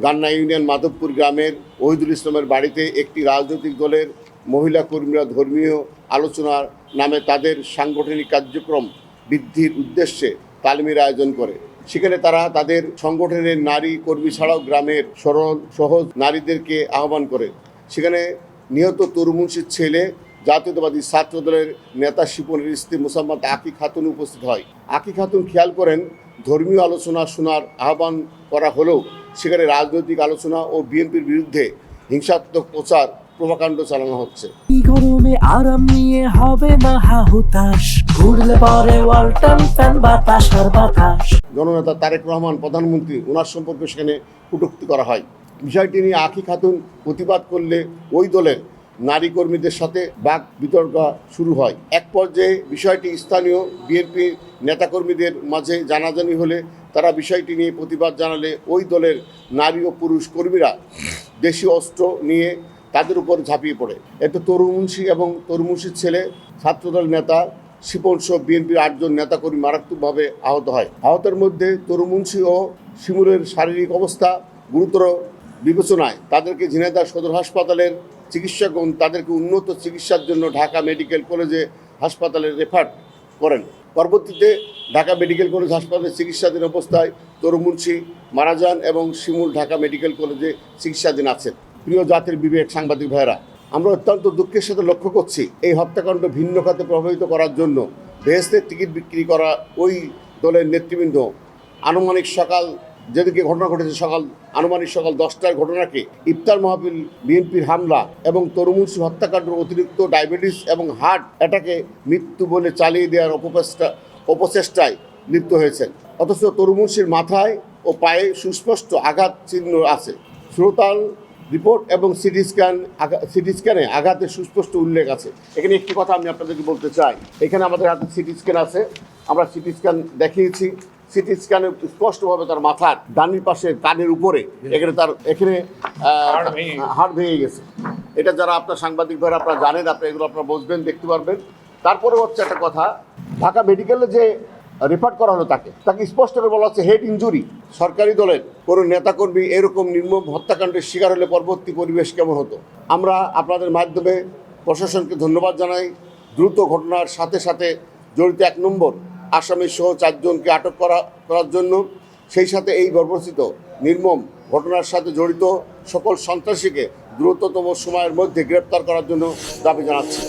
গান্না union Madhabpur গ্রামের ওহিদুল ইসলামের বাড়িতে একটি রাজনৈতিক দলের মহিলা কর্মীরা ধর্মীয় আলোচনার নামে তাদের সাংগঠনিক কার্যক্রম বৃদ্ধির উদ্দেশ্যে তালিমের আয়োজন করে। সেখানে তারা তাদের সংগঠনের নারী কর্মী ছাড়াও গ্রামের সরল সহজ নারীদেরকে আহ্বান করে। সেখানে নিহত তরুমুন্সির ছেলে জাতীয়তাবাদী ছাত্র দলের নেতা শিপনের স্ত্রী মোসাম্মদ আকি খাতুন উপস্থিত হয়। আকি খাতুন খেয়াল করেন ধর্মীয় আলোচনা শোনার আহ্বান করা হলেও সেখানে রাজনৈতিক আলোচনা ও বিএনপির বিরুদ্ধে হিংসাত্মক প্রচার প্রভাকাণ্ড চালানো হচ্ছে। গরমে আরাম নিয়ে হবে না হাহুতাশ, ঘুরলে পরে ওয়ালটন ফ্যান বাতাস আর বাতাস। জননেতা তারেক রহমান প্রধানমন্ত্রী ওনার সম্পর্কে সেখানে কটূক্তি করা হয়। বিষয়টি নিয়ে আকি খাতুন প্রতিবাদ করলে ওই দলের নারী কর্মীদের সাথে বাক বিতর্ক শুরু হয়। এক পর্যায়ে বিষয়টি স্থানীয় বিএনপি নেতাকর্মীদের মাঝে জানাজানি হলে তারা বিষয়টি নিয়ে প্রতিবাদ জানালে ওই দলের নারী ও পুরুষ কর্মীরা দেশীয় অস্ত্র নিয়ে তাদের উপর ঝাঁপিয়ে পড়ে। এতে তরুমুন্সি এবং তরুমুন্সির ছেলে ছাত্রদল নেতা শিপন সহ বিএনপির 8 জন নেতাকর্মী মারাত্মকভাবে আহত হয়। আহতের মধ্যে তরুমুন্সি ও শিমুলের শারীরিক অবস্থা গুরুতর বিবেচনায় তাদেরকে ঝিনাইদহ সদর হাসপাতালের চিকিৎসকগণ তাদেরকে উন্নত চিকিৎসার জন্য ঢাকা মেডিকেল কলেজে হাসপাতালে রেফার করেন। পরবর্তীতে ঢাকা মেডিকেল কলেজ হাসপাতালে চিকিৎসাধীন অবস্থায় তরুমুন্সি মারা যান এবং শিমুল ঢাকা মেডিকেল কলেজে চিকিৎসাধীন আছেন। প্রিয় জাতির বিবেক সাংবাদিক ভাইয়েরা, আমরা অত্যন্ত দুঃখের সাথে লক্ষ্য করছি এই হত্যাকাণ্ড ভিন্ন খাতে প্রভাবিত করার জন্য বেহেশতের টিকিট বিক্রি করা ওই দলের নেতৃবৃন্দ আনুমানিক সকাল যেদিকে ঘটনা ঘটেছে আনুমানিক সকাল 10টার ঘটনাকে ইফতার মাহফিল, বিএনপির হামলা এবং তরুমুন্সি হত্যাকাণ্ডের অতিরিক্ত ডায়াবেটিস এবং হার্ট অ্যাটাকে মৃত্যু বলে চালিয়ে দেওয়ার অপচেষ্টায় লিপ্ত হয়েছেন। অথচ তরুমুন্সির মাথায় ও পায়ে সুস্পষ্ট আঘাত চিহ্ন আছে। শ্রোতাল রিপোর্ট এবং সিটি স্ক্যানে আঘাতের সুস্পষ্ট উল্লেখ আছে। এখানে একটি কথা আমি আপনাদেরকে বলতে চাই, এখানে আমাদের হাতে সিটি স্ক্যান আছে, আমরা সিটি স্ক্যান দেখিয়েছি। সিটি স্ক্যানে স্পষ্টভাবে তার মাথার ডানি পাশে কানের উপরে এখানে হাড় ভেঙে গেছে। এটা যারা আপনার সাংবাদিক ভাইরা আপনারা জানেন, এগুলো আপনারা বুঝবেন, দেখতে পারবেন। তারপরে হচ্ছে একটা কথা, ঢাকা মেডিকেলে যে রেফার করা হলো তাকে স্পষ্ট করে বলা হচ্ছে হেড ইনজুরি। সরকারি দলের কোনো নেতাকর্মী এরকম নির্মম হত্যাকাণ্ডের শিকার হলে পরবর্তী পরিবেশ কেমন হতো? আমরা আপনাদের মাধ্যমে প্রশাসনকে ধন্যবাদ জানাই। দ্রুত ঘটনার সাথে সাথে জড়িত 1 নম্বর আসামি সহ 4 জনকে আটক করার জন্য, সেই সাথে এই বর্বরচিত নির্মম ঘটনার সাথে জড়িত সকল সন্ত্রাসীকে দ্রুততম সময়ের মধ্যে গ্রেপ্তার করার জন্য দাবি জানাচ্ছি।